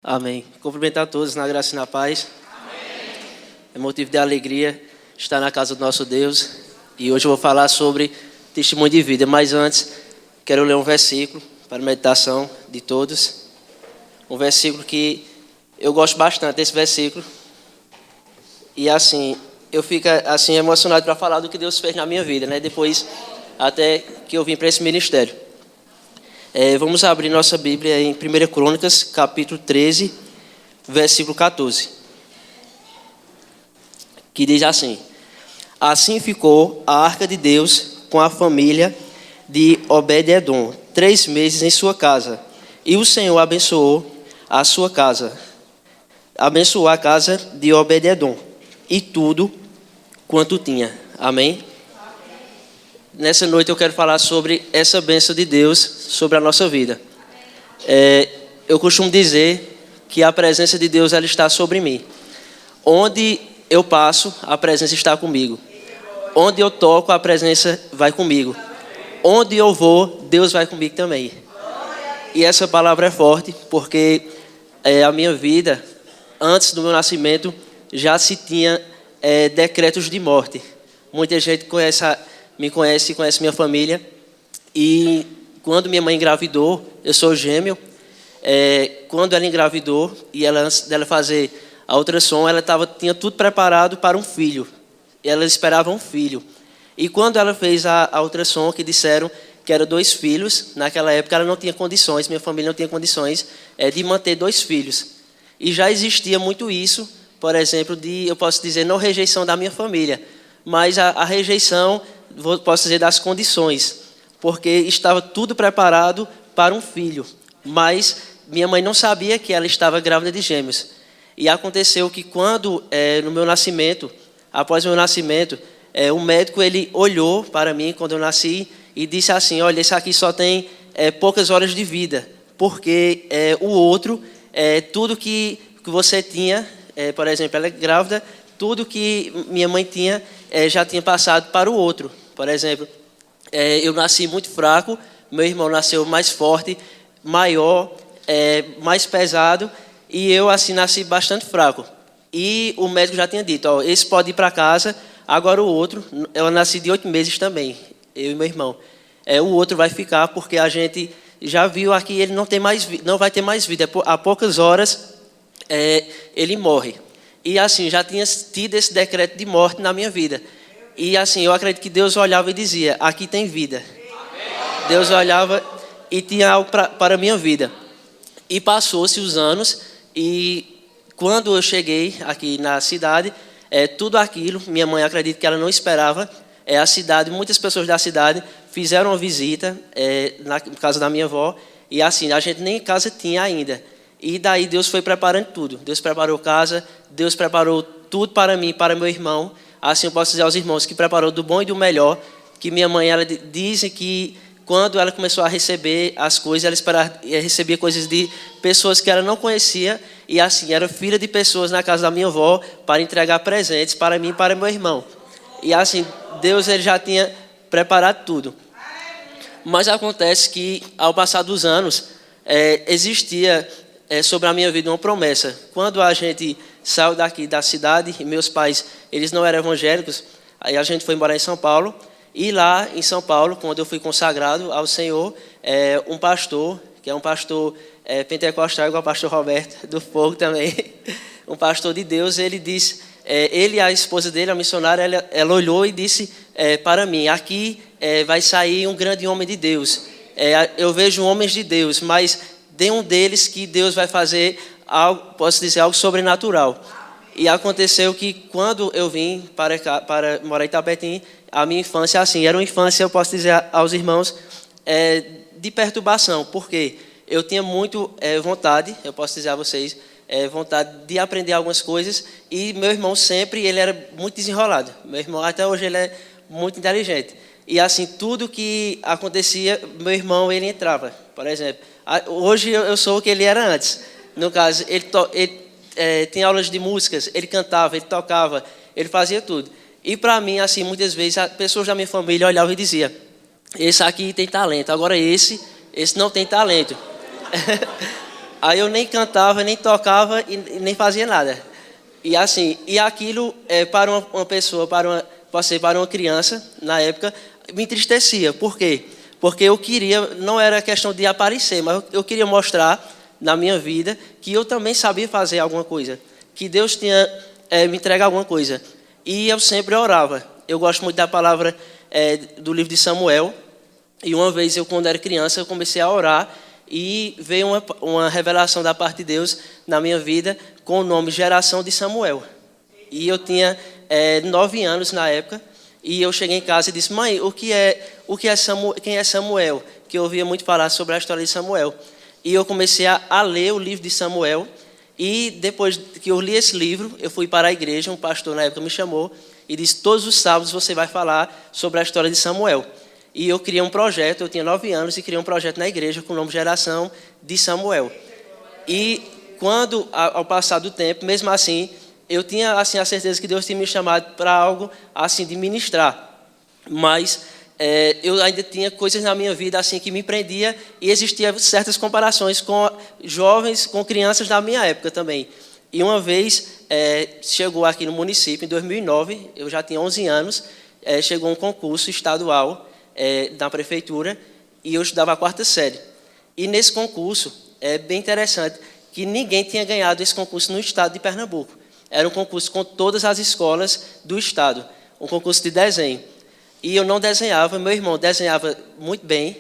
Amém. Cumprimentar a todos na graça e na paz. Amém. É motivo de alegria estar na casa do nosso Deus. E hoje eu vou falar sobre testemunho de vida. Mas antes, quero ler um versículo para a meditação de todos. Um versículo que eu gosto bastante desse versículo. E assim, eu fico assim emocionado para falar do que Deus fez na minha vida, né? Depois até que eu vim para esse ministério. Vamos abrir nossa Bíblia em 1 Crônicas, capítulo 13, versículo 14. Que diz assim: Assim ficou a arca de Deus com a família de Obed-edom 3 meses em sua casa. E o Senhor abençoou a sua casa. Abençoou a casa de Obed-edom e tudo quanto tinha. Amém? Nessa noite eu quero falar sobre essa bênção de Deus sobre a nossa vida. Eu costumo dizer que a presença de Deus ela está sobre mim. Onde eu passo, a presença está comigo. Onde eu toco, a presença vai comigo. Onde eu vou, Deus vai comigo também. E essa palavra é forte porque a minha vida, antes do meu nascimento, já se tinha decretos de morte. Muita gente me conhece minha família. E quando minha mãe engravidou, eu sou gêmeo. Quando ela engravidou e antes dela fazer a ultrassom, ela tinha tudo preparado para um filho. Ela esperava um filho. E quando ela fez a ultrassom, que disseram que eram 2 filhos, naquela época ela não tinha condições, minha família não tinha condições de manter 2 filhos. E já existia muito isso, por exemplo, eu posso dizer, não rejeição da minha família, mas a rejeição, posso dizer, das condições, porque estava tudo preparado para um filho, mas minha mãe não sabia que ela estava grávida de gêmeos. E aconteceu que quando, no meu nascimento, após meu nascimento, o médico ele olhou para mim quando eu nasci e disse assim: olha, esse aqui só tem poucas horas de vida, porque o outro, tudo que você tinha, por exemplo, ela é grávida, tudo que minha mãe tinha já tinha passado para o outro. Por exemplo, eu nasci muito fraco, meu irmão nasceu mais forte, maior, mais pesado, e eu assim nasci bastante fraco. E o médico já tinha dito: ó, esse pode ir para casa, agora o outro, eu nasci de 8 meses também, eu e meu irmão. O outro vai ficar porque a gente já viu aqui, ele não vai ter mais vida, há poucas horas ele morre. E assim, já tinha tido esse decreto de morte na minha vida. E assim, eu acredito que Deus olhava e dizia: aqui tem vida. Deus olhava e tinha algo para a minha vida. E passou-se os anos, e quando eu cheguei aqui na cidade, tudo aquilo, minha mãe acredita que ela não esperava. A cidade, muitas pessoas da cidade fizeram uma visita na casa da minha avó, e assim, a gente nem casa tinha ainda. E daí Deus foi preparando tudo. Deus preparou casa, Deus preparou tudo para mim, para meu irmão. Assim eu posso dizer aos irmãos que preparou do bom e do melhor. Que minha mãe, ela diz que quando ela começou a receber as coisas, ela recebia coisas de pessoas que ela não conhecia. E assim, era filha de pessoas na casa da minha avó para entregar presentes para mim e para meu irmão. E assim, Deus ele já tinha preparado tudo. Mas acontece que ao passar dos anos, existia sobre a minha vida uma promessa. Quando a gente saiu daqui da cidade, e meus pais, eles não eram evangélicos, aí a gente foi morar em São Paulo, e lá em São Paulo, quando eu fui consagrado ao Senhor, um pastor, que é um pastor pentecostal, igual o pastor Roberto do Fogo também, um pastor de Deus, ele disse, ele e a esposa dele, a missionária, ela olhou e disse para mim: aqui vai sair um grande homem de Deus, eu vejo homens de Deus, mas de um deles que Deus vai fazer algo, posso dizer, algo sobrenatural. E aconteceu que quando eu vim para morar em Itapetim, a minha infância, assim, era uma infância, eu posso dizer aos irmãos, de perturbação, porque eu tinha muito vontade, eu posso dizer a vocês, vontade de aprender algumas coisas, e meu irmão sempre, ele era muito desenrolado. Meu irmão, até hoje, ele é muito inteligente. E assim, tudo que acontecia, meu irmão, ele entrava, por exemplo. Hoje eu sou o que ele era antes. No caso, ele tinha aulas de músicas, ele cantava, ele tocava, ele fazia tudo. E para mim, assim, muitas vezes, as pessoas da minha família olhavam e diziam: esse aqui tem talento, agora esse não tem talento. Aí eu nem cantava, nem tocava e nem fazia nada. E assim, e aquilo para uma pessoa, para uma criança, na época, me entristecia. Por quê? Porque eu queria, não era questão de aparecer, mas eu queria mostrar na minha vida que eu também sabia fazer alguma coisa, que Deus tinha me entregue alguma coisa. E eu sempre orava. Eu gosto muito da palavra do livro de Samuel. E uma vez, quando era criança, eu comecei a orar e veio uma revelação da parte de Deus na minha vida com o nome Geração de Samuel. E eu tinha 9 anos na época e eu cheguei em casa e disse: mãe, quem é Samuel? Que eu ouvia muito falar sobre a história de Samuel. E eu comecei a ler o livro de Samuel. E depois que eu li esse livro, eu fui para a igreja. Um pastor na época me chamou e disse: todos os sábados você vai falar sobre a história de Samuel. E eu criei um projeto, eu tinha 9 anos e criei um projeto na igreja com o nome Geração de Samuel. E quando, ao passar do tempo, mesmo assim, eu tinha assim, a certeza que Deus tinha me chamado para algo assim de ministrar. Mas eu ainda tinha coisas na minha vida assim que me prendia e existiam certas comparações com jovens, com crianças da minha época também. E uma vez chegou aqui no município, em 2009, eu já tinha 11 anos, chegou um concurso estadual da prefeitura e eu estudava a 4ª série. E nesse concurso, é bem interessante que ninguém tinha ganhado esse concurso no estado de Pernambuco. Era um concurso com todas as escolas do estado, um concurso de desenho. E eu não desenhava, meu irmão desenhava muito bem.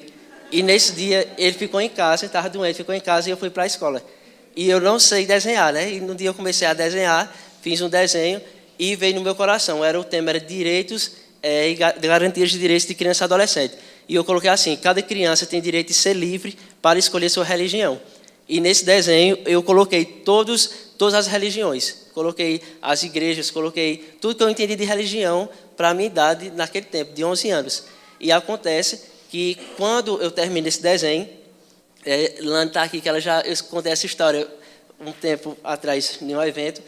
E nesse dia ele ficou em casa, estava doente, ficou em casa e eu fui para a escola. E eu não sei desenhar, né? E no dia eu comecei a desenhar, fiz um desenho e veio no meu coração. O tema era direitos e garantias de direitos de criança e adolescente. E eu coloquei assim: cada criança tem direito de ser livre para escolher sua religião. E nesse desenho eu coloquei todas as religiões. Coloquei as igrejas, coloquei tudo que eu entendi de religião para a minha idade naquele tempo, de 11 anos. E acontece que quando eu termino esse desenho, Lana está aqui, que eu contei essa história um tempo atrás em um evento.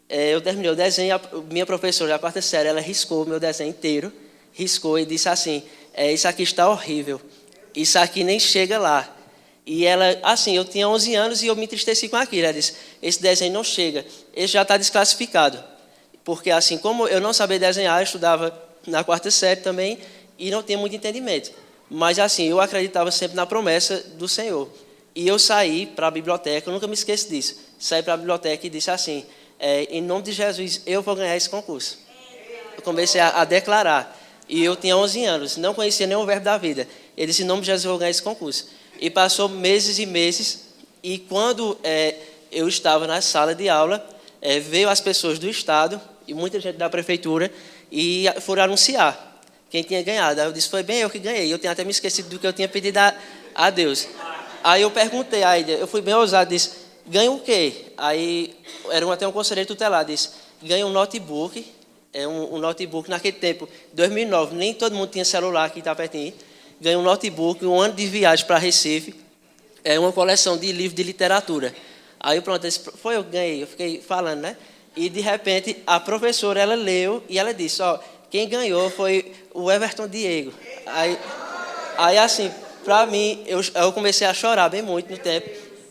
Eu terminei o desenho, minha professora da 4ª série, ela riscou o meu desenho inteiro, riscou e disse assim: isso aqui está horrível, isso aqui nem chega lá. E ela, assim, eu tinha 11 anos e eu me entristeci com aquilo. Ela disse: esse desenho não chega, ele já está desclassificado. Porque assim, como eu não sabia desenhar, eu estudava na 4ª série também e não tinha muito entendimento. Mas assim, eu acreditava sempre na promessa do Senhor. E eu saí para a biblioteca, eu nunca me esqueço disso. Saí para a biblioteca e disse assim: em nome de Jesus, eu vou ganhar esse concurso. Eu comecei a declarar. E eu tinha 11 anos, não conhecia nenhum verbo da vida. Ele disse: em nome de Jesus, eu vou ganhar esse concurso. E passou meses e meses. E quando eu estava na sala de aula, veio as pessoas do estado e muita gente da prefeitura e foram anunciar quem tinha ganhado. Aí eu disse: foi bem eu que ganhei. Eu tinha até me esquecido do que eu tinha pedido a Deus. Aí eu perguntei a ele, eu fui bem ousado, disse: ganha o quê? Aí era até um conselheiro tutelar, disse: ganha um notebook. Um notebook naquele tempo, 2009, nem todo mundo tinha celular aqui em Itapetim. Ganhei um notebook, um ano de viagem para Recife, uma coleção de livros de literatura. Aí pronto, foi eu que ganhei, eu fiquei falando, né? E de repente a professora, ela leu e ela disse: quem ganhou foi o Everton Diego. Aí assim, para mim, eu comecei a chorar bem muito no tempo,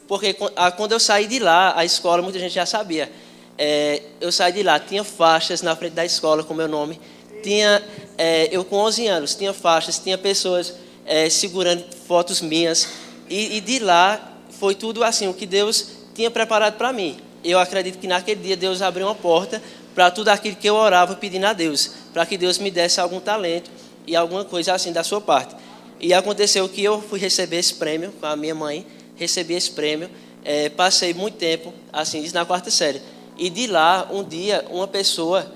porque quando eu saí de lá, a escola, muita gente já sabia. Eu saí de lá, tinha faixas na frente da escola com meu nome. Eu com 11 anos, tinha faixas, tinha pessoas segurando fotos minhas. E de lá foi tudo assim, o que Deus tinha preparado para mim. Eu acredito que naquele dia Deus abriu uma porta para tudo aquilo que eu orava pedindo a Deus, para que Deus me desse algum talento e alguma coisa assim da sua parte. E aconteceu que eu fui receber esse prêmio com a minha mãe, recebi esse prêmio, passei muito tempo, assim, isso na 4ª série. E de lá, um dia, uma pessoa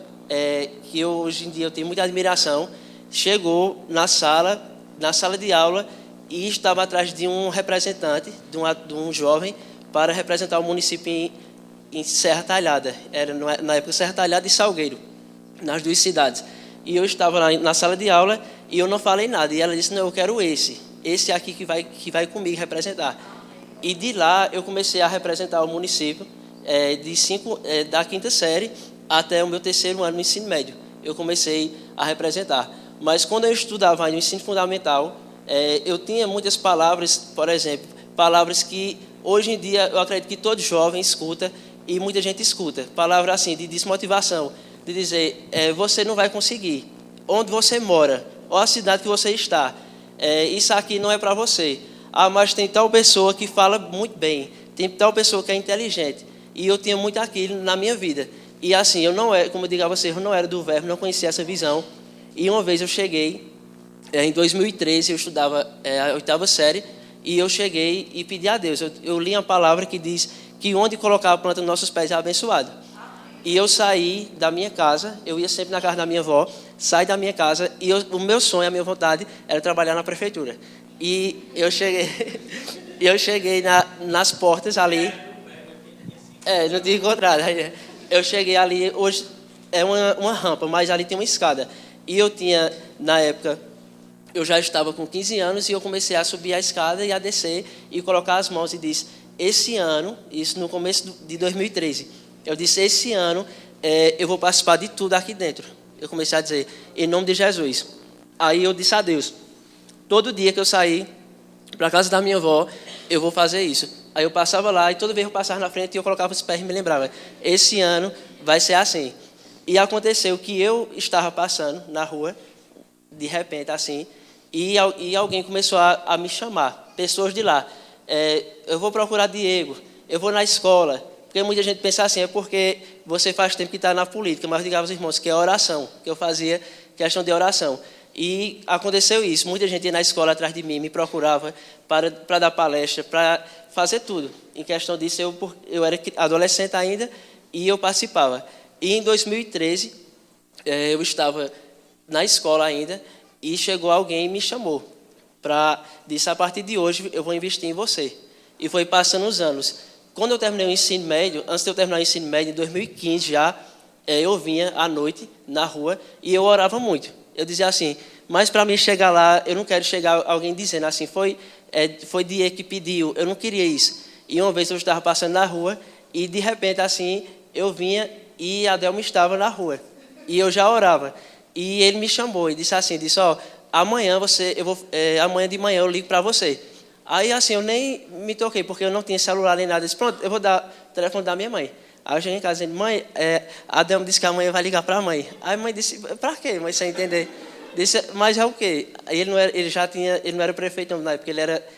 que hoje em dia eu tenho muita admiração, chegou na sala de aula e estava atrás de um representante, de um jovem, para representar o município em Serra Talhada. Era na época Serra Talhada e Salgueiro, nas 2 cidades. E eu estava lá na sala de aula e eu não falei nada. E ela disse: não, eu quero esse aqui que vai comigo representar. E de lá eu comecei a representar o município da 5ª série até o meu 3º ano no ensino médio. Eu comecei a representar. Mas quando eu estudava no ensino fundamental, eu tinha muitas palavras, por exemplo, palavras que Hoje em dia, eu acredito que todo jovem escuta, e muita gente escuta, palavra assim, de desmotivação, de dizer, você não vai conseguir. Onde você mora, ou a cidade que você está, isso aqui não é para você. Ah, mas tem tal pessoa que fala muito bem, tem tal pessoa que é inteligente, e eu tinha muito aquilo na minha vida. E assim, eu não era, como eu digo a vocês, eu não era do verbo, não conhecia essa visão. E uma vez eu cheguei, em 2013, eu estudava a 8ª série, e eu cheguei e pedi a Deus. Eu li uma palavra que diz que onde colocar a planta dos nossos pés é abençoado. E eu saí da minha casa, eu ia sempre na casa da minha avó, saí da minha casa, e o meu sonho, a minha vontade, era trabalhar na prefeitura. E eu cheguei, eu cheguei nas portas ali, não tinha encontrado. Eu cheguei ali, hoje é uma rampa, mas ali tem uma escada. E eu tinha, na época, eu já estava com 15 anos e eu comecei a subir a escada e a descer e colocar as mãos e disse, esse ano, isso no começo de 2013, eu disse, esse ano eu vou participar de tudo aqui dentro. Eu comecei a dizer, em nome de Jesus. Aí eu disse a Deus, todo dia que eu sair para a casa da minha avó, eu vou fazer isso. Aí eu passava lá e toda vez eu passava na frente e eu colocava os pés e me lembrava, esse ano vai ser assim. E aconteceu que eu estava passando na rua, de repente assim, e alguém começou a me chamar, pessoas de lá. Eu vou procurar Diego, eu vou na escola, porque muita gente pensa assim, é porque você faz tempo que está na política, mas eu digo aos irmãos que é oração, que eu fazia questão de oração. E aconteceu isso, muita gente ia na escola atrás de mim, me procurava para dar palestra, para fazer tudo. Em questão disso, eu era adolescente ainda e eu participava. E em 2013, eu estava na escola ainda e chegou alguém e me chamou. Disse, a partir de hoje eu vou investir em você. E foi passando os anos. Quando eu terminei o ensino médio, antes de eu terminar o ensino médio, em 2015 já, eu vinha à noite na rua e eu orava muito. Eu dizia assim, mas para mim chegar lá, eu não quero chegar alguém dizendo assim, foi Diego que pediu, eu não queria isso. E uma vez eu estava passando na rua e de repente assim, eu vinha e Adelmo estava na rua. E eu já orava. E ele me chamou e disse assim, amanhã amanhã de manhã eu ligo para você. Aí assim, eu nem me toquei, porque eu não tinha celular nem nada. Eu disse, pronto, eu vou dar o telefone da minha mãe. Aí eu cheguei em casa dizendo, mãe, Adelmo disse que amanhã vai ligar para a mãe. Aí a mãe disse, para quê, mãe, sem entender? Disse, mas é o quê? Aí ele não era prefeito na época, ele era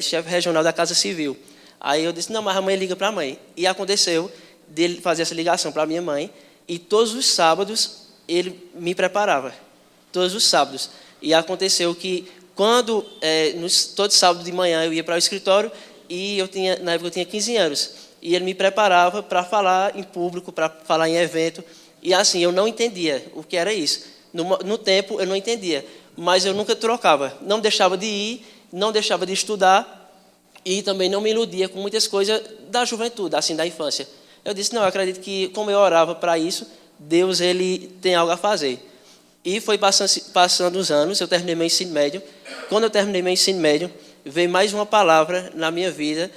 chefe regional da Casa Civil. Aí eu disse, não, mas a mãe liga para a mãe. E aconteceu dele fazer essa ligação para a minha mãe, e todos os sábados ele me preparava, todos os sábados. E aconteceu que todo sábado de manhã eu ia para o escritório, e na época eu tinha 15 anos, e ele me preparava para falar em público, para falar em evento, e assim, eu não entendia o que era isso. No tempo eu não entendia, mas eu nunca trocava, não deixava de ir, não deixava de estudar, e também não me iludia com muitas coisas da juventude, assim, da infância. Eu disse, não, eu acredito que como eu orava para isso, Deus ele tem algo a fazer. E foi passando os anos, eu terminei meu ensino médio. Quando eu terminei meu ensino médio, veio mais uma palavra na minha vida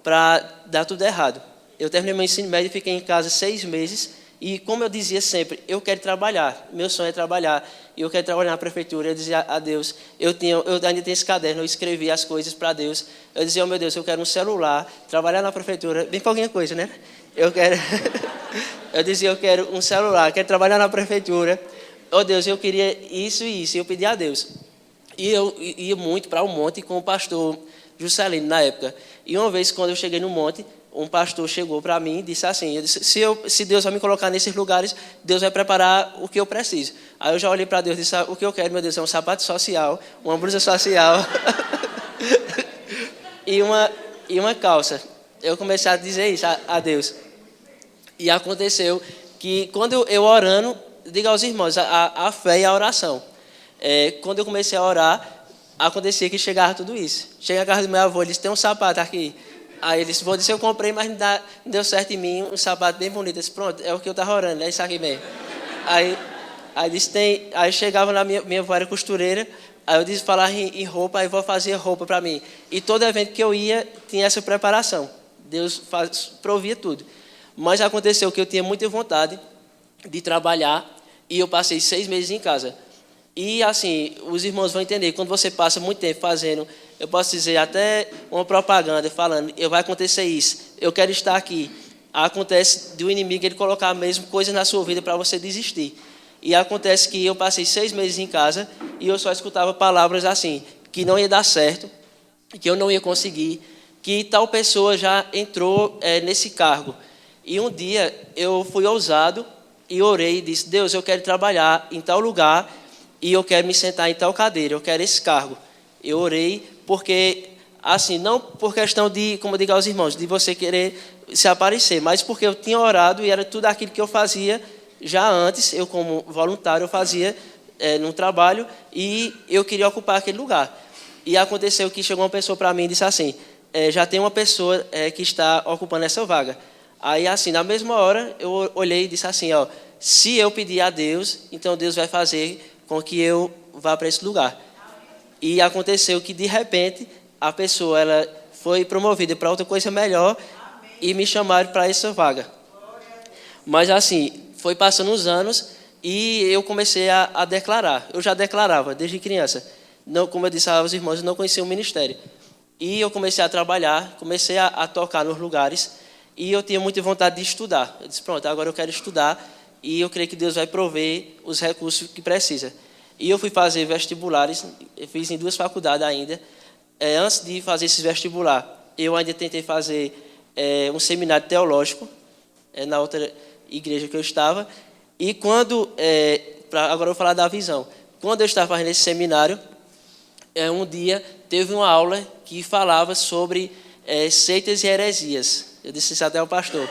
para dar tudo errado. Eu terminei meu ensino médio, fiquei em casa 6 meses, e como eu dizia sempre, eu quero trabalhar, meu sonho é trabalhar, e eu quero trabalhar na prefeitura. Eu dizia a Deus, eu ainda tenho esse caderno, eu escrevi as coisas para Deus. Eu dizia, oh meu Deus, eu quero um celular, trabalhar na prefeitura, bem pouquinha coisa, né? Eu dizia, eu quero um celular, quero trabalhar na prefeitura. Oh Deus, eu queria isso e isso, e eu pedi a Deus. E eu ia muito para o monte com o pastor Juscelino na época. E uma vez, quando eu cheguei no monte, um pastor chegou para mim e disse assim, eu disse, se Deus vai me colocar nesses lugares, Deus vai preparar o que eu preciso. Aí eu já olhei para Deus e disse, o que eu quero, meu Deus, é um sapato social, uma blusa social e uma calça. Eu comecei a dizer isso a Deus. E aconteceu que quando eu orando, diga aos irmãos, a fé e a oração. Quando eu comecei a orar, acontecia que chegava tudo isso. Cheguei na casa do meu avô, ele disse, tem um sapato aqui. Aí ele disse, vou dizer, eu comprei, mas não deu certo em mim, um sapato bem bonito. Eu disse, pronto, é o que eu estava orando, é isso aqui mesmo. Aí disse, aí chegava lá, minha avó era costureira, aí eu disse, falar em roupa, aí vou fazer roupa para mim. E todo evento que eu ia, tinha essa preparação. Deus provia tudo. Mas aconteceu que eu tinha muita vontade de trabalhar, e eu passei 6 meses em casa. E assim, os irmãos vão entender, quando você passa muito tempo fazendo eu posso dizer até uma propaganda falando, vai acontecer isso, eu quero estar aqui. Acontece do inimigo ele colocar mesmo coisas na sua vida para você desistir. E acontece que eu passei 6 meses em casa e eu só escutava palavras assim, que não ia dar certo, que eu não ia conseguir, que tal pessoa já entrou nesse cargo. E um dia eu fui ousado e orei e disse, Deus, eu quero trabalhar em tal lugar e eu quero me sentar em tal cadeira, eu quero esse cargo. Eu orei porque, assim, não por questão de, como eu digo aos irmãos, de você querer se aparecer, mas porque eu tinha orado e era tudo aquilo que eu fazia já antes, eu como voluntário eu fazia num trabalho e eu queria ocupar aquele lugar. E aconteceu que chegou uma pessoa para mim e disse assim, já tem uma pessoa que está ocupando essa vaga. Aí, assim, na mesma hora, eu olhei e disse assim, ó, se eu pedir a Deus, então Deus vai fazer com que eu vá para esse lugar. E aconteceu que, de repente, a pessoa ela foi promovida para outra coisa melhor e me chamaram para essa vaga. Mas, assim, foi passando os anos e eu comecei a declarar. Eu já declarava desde criança. Não, como eu disse aos irmãos, eu não conhecia o ministério. E eu comecei a trabalhar, comecei a tocar nos lugares e eu tinha muita vontade de estudar. Eu disse, pronto, agora eu quero estudar e eu creio que Deus vai prover os recursos que precisa. E eu fui fazer vestibulares, eu fiz em 2 faculdades ainda. Antes de fazer esse vestibular, eu ainda tentei fazer um seminário teológico na outra igreja que eu estava. E quando, agora eu vou falar da visão. Quando eu estava fazendo esse seminário, um dia teve uma aula que falava sobre seitas e heresias. Eu disse isso até ao pastor.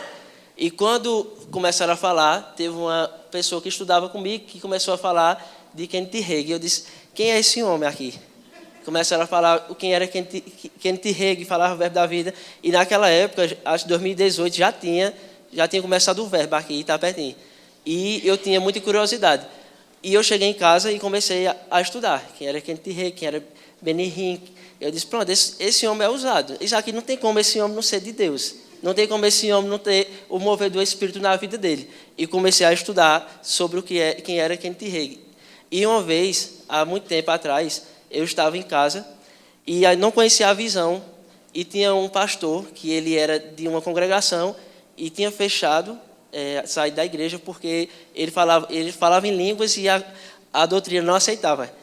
E quando começaram a falar, teve uma pessoa que estudava comigo que começou a falar de Kenneth Hagin. Eu disse, quem é esse homem aqui? Começaram a falar quem era Kenneth Hagin, falava o verbo da vida. E naquela época, acho que 2018, já tinha começado o verbo aqui, tá pertinho. E eu tinha muita curiosidade. E eu cheguei em casa e comecei a estudar. Quem era Kenneth Hagin, quem era Benny Hinn. Eu disse, pronto, esse homem é usado. Isso aqui não tem como esse homem não ser de Deus. Não tem como esse homem não ter o mover do Espírito na vida dele. E comecei a estudar sobre quem era Kenneth Hagin. E uma vez, há muito tempo atrás, eu estava em casa e não conhecia a visão. E tinha um pastor, que ele era de uma congregação, e tinha fechado, saído da igreja, porque ele falava em línguas e a doutrina não aceitava.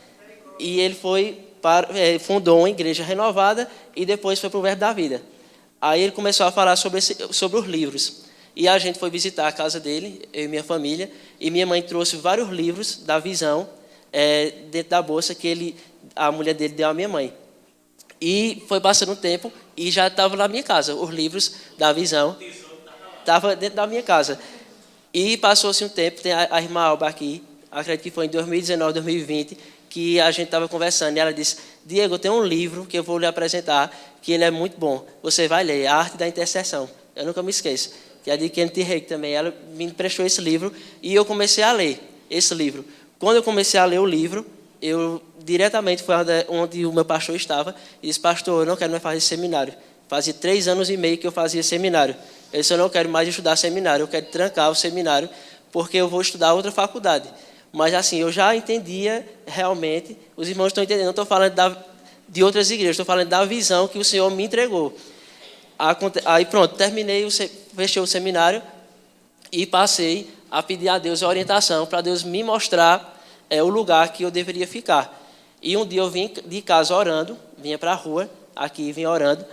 E ele fundou uma igreja renovada e depois foi para o Verbo da Vida. Aí ele começou a falar sobre os livros. E a gente foi visitar a casa dele, eu e minha família, e minha mãe trouxe vários livros da visão dentro da bolsa que a mulher dele deu à minha mãe. E foi passando um tempo e já estava na minha casa, os livros da visão. Estava dentro da minha casa. E passou-se um tempo, tem a irmã Alba aqui, acredito que foi em 2019, 2020, que a gente estava conversando, e ela disse, Diego, eu tenho um livro que eu vou lhe apresentar, que ele é muito bom. Você vai ler, A Arte da Intercessão. Eu nunca me esqueço. Que é de Kenneth Hagin também. Ela me emprestou esse livro e eu comecei a ler esse livro. Quando eu comecei a ler o livro, eu diretamente foi onde o meu pastor estava e disse, pastor, eu não quero mais fazer seminário. Fazia 3 anos e meio que eu fazia seminário. Eu disse, eu não quero mais estudar seminário, eu quero trancar o seminário, porque eu vou estudar outra faculdade. Mas assim, eu já entendia realmente, os irmãos estão entendendo, não estou falando de outras igrejas, estou falando da visão que o Senhor me entregou. Aí pronto, fechei o seminário e passei a pedir a Deus a orientação para Deus me mostrar o lugar que eu deveria ficar. E um dia eu vim de casa orando, vinha para a rua, aqui vinha orando,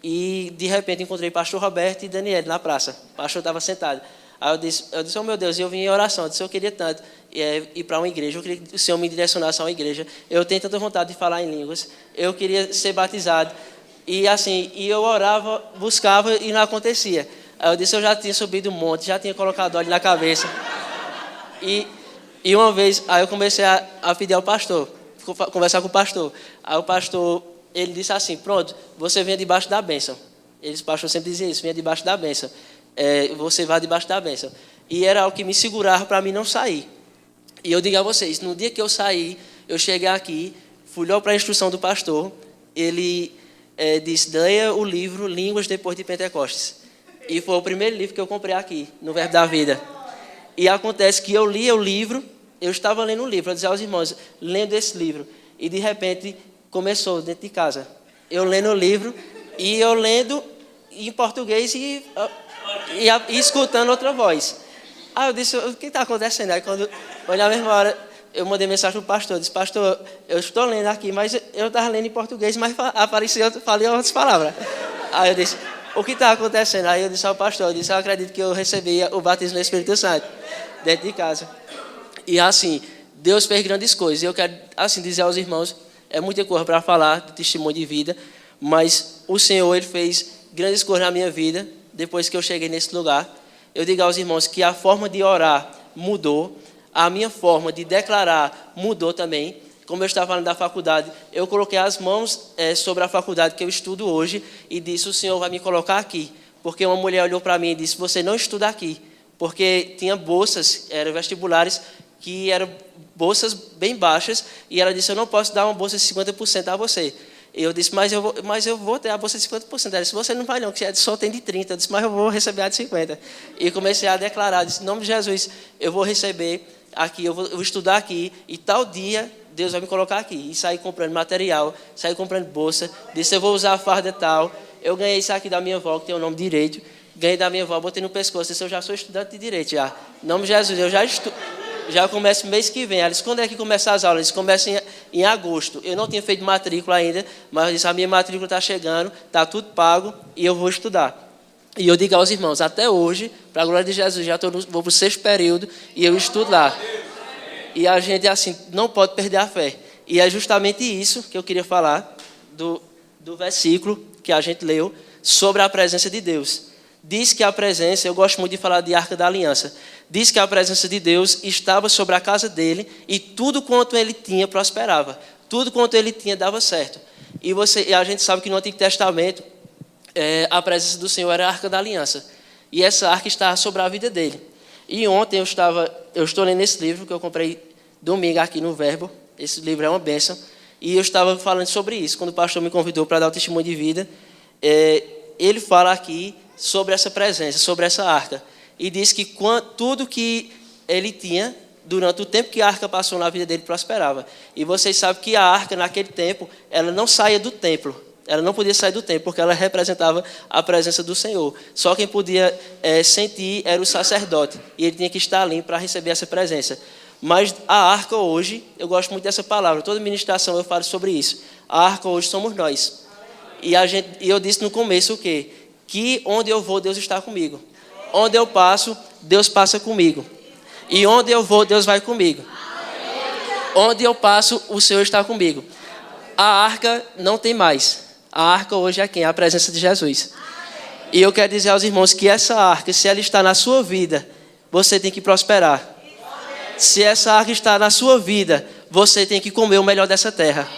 e de repente encontrei pastor Roberto e Daniel na praça. O pastor estava sentado. Aí eu disse, oh meu Deus, eu vim em oração. Eu disse, eu queria tanto ir para uma igreja, eu queria que o Senhor me direcionasse a uma igreja. Eu tenho tanta vontade de falar em línguas, eu queria ser batizado. E assim, eu orava, buscava e não acontecia. Aí eu disse, eu já tinha subido um monte, já tinha colocado óleo na cabeça. E uma vez, aí eu comecei a pedir ao pastor, conversar com o pastor. Aí o pastor, ele disse assim, pronto, você venha debaixo da bênção. O pastor sempre dizia isso, venha debaixo da bênção. Você vai debaixo da bênção. E era algo que me segurava para mim não sair. E eu digo a vocês, no dia que eu saí, eu cheguei aqui, fui logo para a instrução do pastor, ele disse, leia o livro Línguas Depois de Pentecostes. E foi o primeiro livro que eu comprei aqui, no Verbo da Vida. E acontece que eu lia o livro, eu estava lendo o livro, eu dizia aos irmãos, lendo esse livro. E de repente começou dentro de casa. Eu lendo o livro e eu lendo em português e escutando outra voz. Aí eu disse, o que está acontecendo? Aí quando foi na mesma hora, eu mandei mensagem para o pastor. Eu disse, pastor, eu estou lendo aqui, mas eu estava lendo em português, mas apareceu, falei outras palavras. Aí eu disse, o que está acontecendo? Aí eu disse ao pastor, eu acredito que eu recebi o batismo do Espírito Santo dentro de casa. E assim, Deus fez grandes coisas. E eu quero assim dizer aos irmãos, é muita coisa para falar, de testemunho de vida, mas o Senhor, Ele fez grandes coisas na minha vida, depois que eu cheguei nesse lugar. Eu digo aos irmãos que a forma de orar mudou, a minha forma de declarar mudou também. Como eu estava falando da faculdade, eu coloquei as mãos sobre a faculdade que eu estudo hoje e disse, o Senhor vai me colocar aqui. Porque uma mulher olhou para mim e disse, você não estuda aqui. Porque tinha bolsas, eram vestibulares, que eram bolsas bem baixas, e ela disse, eu não posso dar uma bolsa de 50% a você. E eu disse, mas eu vou ter a bolsa de 50%. Ela disse, você não vai não, que só tem de 30%. Eu disse, mas eu vou receber a de 50%. E comecei a declarar, disse, em nome de Jesus, eu vou receber aqui, eu vou estudar aqui, e tal dia Deus vai me colocar aqui. E saí comprando material, saí comprando bolsa, disse, eu vou usar a farda tal. Eu ganhei isso aqui da minha avó, que tem o nome direito. Ganhei da minha avó, botei no pescoço, disse, eu já sou estudante de direito já. Em nome de Jesus, eu já começo mês que vem. Ela disse, quando é que começa as aulas? Eles começam em agosto. Eu não tinha feito matrícula ainda, mas eu disse, a minha matrícula está chegando, está tudo pago e eu vou estudar. E eu digo aos irmãos, até hoje, para a glória de Jesus, já vou para o 6º período e eu estudo lá. E a gente, assim, não pode perder a fé. E é justamente isso que eu queria falar do versículo que a gente leu sobre a presença de Deus. Diz que a presença, eu gosto muito de falar de Arca da Aliança, diz que a presença de Deus estava sobre a casa dele e tudo quanto ele tinha prosperava. Tudo quanto ele tinha dava certo. E a gente sabe que no Antigo Testamento, a presença do Senhor era a Arca da Aliança. E essa arca estava sobre a vida dele. E ontem eu estou lendo esse livro que eu comprei domingo aqui no Verbo. Esse livro é uma bênção. E eu estava falando sobre isso. Quando o pastor me convidou para dar o testemunho de vida, ele fala aqui sobre essa presença, sobre essa arca. E diz que tudo que ele tinha, durante o tempo que a arca passou na vida dele, prosperava. E vocês sabem que a arca, naquele tempo, ela não saía do templo. Ela não podia sair do templo, porque ela representava a presença do Senhor. Só quem podia sentir era o sacerdote. E ele tinha que estar ali para receber essa presença. Mas a arca hoje, eu gosto muito dessa palavra. Toda ministração eu falo sobre isso. A arca hoje somos nós. E eu disse no começo o quê? Que onde eu vou, Deus está comigo. Onde eu passo, Deus passa comigo. E onde eu vou, Deus vai comigo. Onde eu passo, o Senhor está comigo. A arca não tem mais. A arca hoje é quem? A presença de Jesus. E eu quero dizer aos irmãos que essa arca, se ela está na sua vida, você tem que prosperar. Se essa arca está na sua vida, você tem que comer o melhor dessa terra.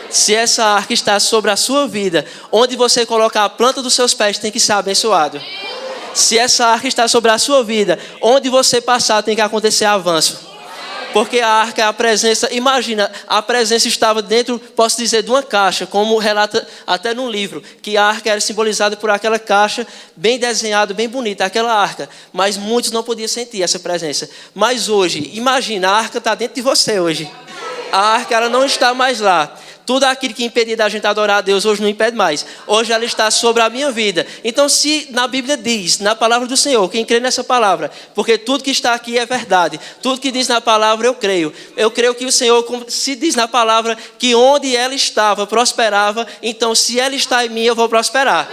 Se essa arca está sobre a sua vida, onde você colocar a planta dos seus pés tem que ser abençoado. Se essa arca está sobre a sua vida, onde você passar tem que acontecer avanço. Porque a arca é a presença, imagina, a presença estava dentro, posso dizer, de uma caixa, como relata até num livro, que a arca era simbolizada por aquela caixa, bem desenhada, bem bonita, aquela arca. Mas muitos não podiam sentir essa presença. Mas hoje, imagina, a arca está dentro de você hoje. A arca ela não está mais lá. Tudo aquilo que impedia da gente adorar a Deus, hoje não impede mais. Hoje ela está sobre a minha vida. Então, se na Bíblia diz, na palavra do Senhor, quem crê nessa palavra, porque tudo que está aqui é verdade. Tudo que diz na palavra eu creio. Eu creio que o Senhor, se diz na palavra que onde ela estava, prosperava. Então, se ela está em mim, eu vou prosperar.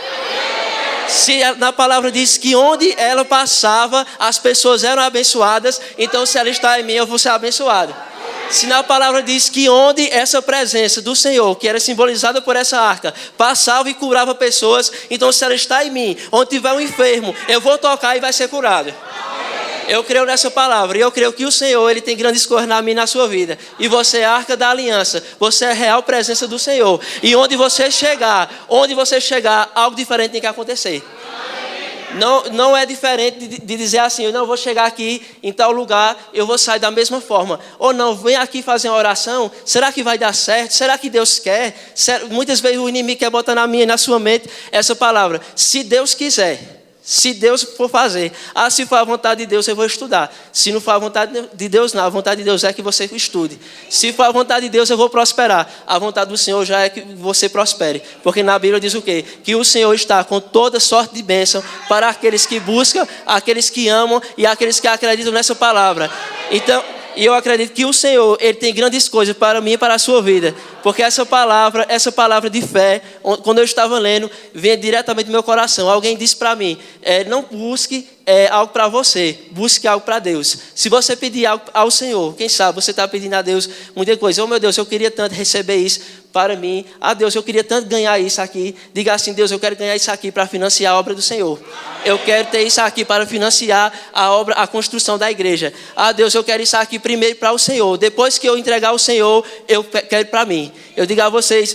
Se na palavra diz que onde ela passava, as pessoas eram abençoadas. Então, se ela está em mim, eu vou ser abençoado. Se na palavra diz que onde essa presença do Senhor, que era simbolizada por essa arca, passava e curava pessoas, então se ela está em mim, onde tiver um enfermo, eu vou tocar e vai ser curado. Eu creio nessa palavra e eu creio que o Senhor, Ele tem grandes coisas na minha e na sua vida. E você é a arca da aliança, você é a real presença do Senhor. E onde você chegar, algo diferente tem que acontecer. Não é diferente de dizer assim, eu não vou chegar aqui em tal lugar, eu vou sair da mesma forma. Ou não, vem aqui fazer uma oração, será que vai dar certo? Será que Deus quer? Muitas vezes o inimigo quer botar na minha e na sua mente essa palavra. Se Deus quiser, Se Deus for fazer. Se for a vontade de Deus, eu vou estudar. Se não for a vontade de Deus, não. A vontade de Deus é que você estude. Se for a vontade de Deus, eu vou prosperar. A vontade do Senhor já é que você prospere. Porque na Bíblia diz o quê? Que o Senhor está com toda sorte de bênção para aqueles que buscam, aqueles que amam e aqueles que acreditam nessa palavra. Então, e eu acredito que o Senhor, Ele tem grandes coisas para mim e para a sua vida. Porque essa palavra de fé, quando eu estava lendo, vem diretamente do meu coração. Alguém disse para mim, não busque algo para você, busque algo para Deus. Se você pedir algo ao Senhor, quem sabe você está pedindo a Deus muita coisa. Oh meu Deus, eu queria tanto receber isso para mim. Deus, eu queria tanto ganhar isso aqui. Diga assim, Deus, eu quero ganhar isso aqui para financiar a obra do Senhor. Eu quero ter isso aqui para financiar a construção da igreja. Deus, eu quero isso aqui primeiro para o Senhor. Depois que eu entregar ao Senhor, eu quero para mim. Eu digo a vocês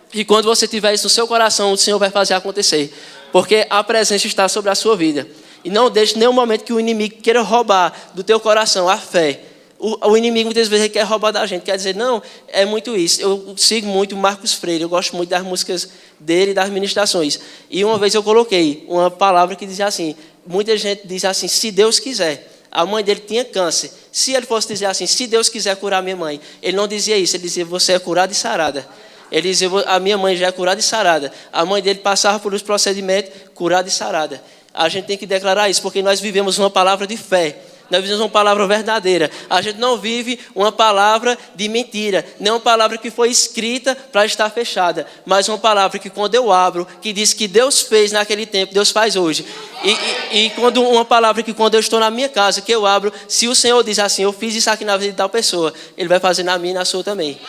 que quando você tiver isso no seu coração, o Senhor vai fazer acontecer. Porque a presença está sobre a sua vida. E não deixe em nenhum momento que o inimigo queira roubar do teu coração a fé. O inimigo muitas vezes quer roubar da gente. Quer dizer, não, é muito isso. Eu sigo muito o Marcos Freire. Eu gosto muito das músicas dele e das ministrações. E uma vez eu coloquei uma palavra que dizia assim. Muita gente diz assim, se Deus quiser. A mãe dele tinha câncer. Se ele fosse dizer assim, se Deus quiser curar minha mãe. Ele não dizia isso. Ele dizia, você é curada e sarada. Ele dizia, a minha mãe já é curada e sarada. A mãe dele passava por os procedimentos, curada e sarada. A gente tem que declarar isso, porque nós vivemos uma palavra de fé. Nós vivemos uma palavra verdadeira. A gente não vive uma palavra de mentira. Nem uma palavra que foi escrita para estar fechada. Mas uma palavra que quando eu abro, que diz que Deus fez naquele tempo, Deus faz hoje. E quando uma palavra que quando eu estou na minha casa, que eu abro, se o Senhor diz assim, eu fiz isso aqui na vida de tal pessoa, Ele vai fazer na minha e na sua também.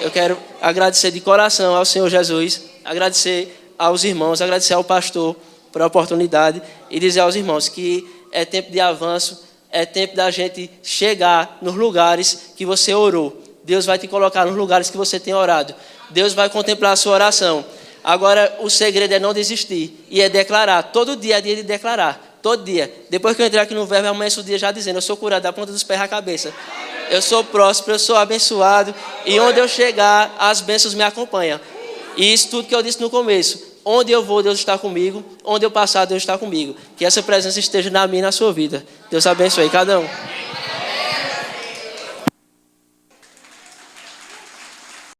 Eu quero agradecer de coração ao Senhor Jesus, agradecer aos irmãos, agradecer ao pastor por a oportunidade e dizer aos irmãos que é tempo de avanço, é tempo da gente chegar nos lugares que você orou. Deus vai te colocar nos lugares que você tem orado. Deus vai contemplar a sua oração. Agora, o segredo é não desistir e é declarar. Todo dia é dia de declarar. Todo dia. Depois que eu entrar aqui no verbo, amanhã o dia já dizendo, eu sou curado da ponta dos pés à cabeça. Eu sou próspero, eu sou abençoado. E onde eu chegar, as bênçãos me acompanham. E isso tudo que eu disse no começo. Onde eu vou, Deus está comigo. Onde eu passar, Deus está comigo. Que essa presença esteja na minha e na sua vida. Deus abençoe cada um.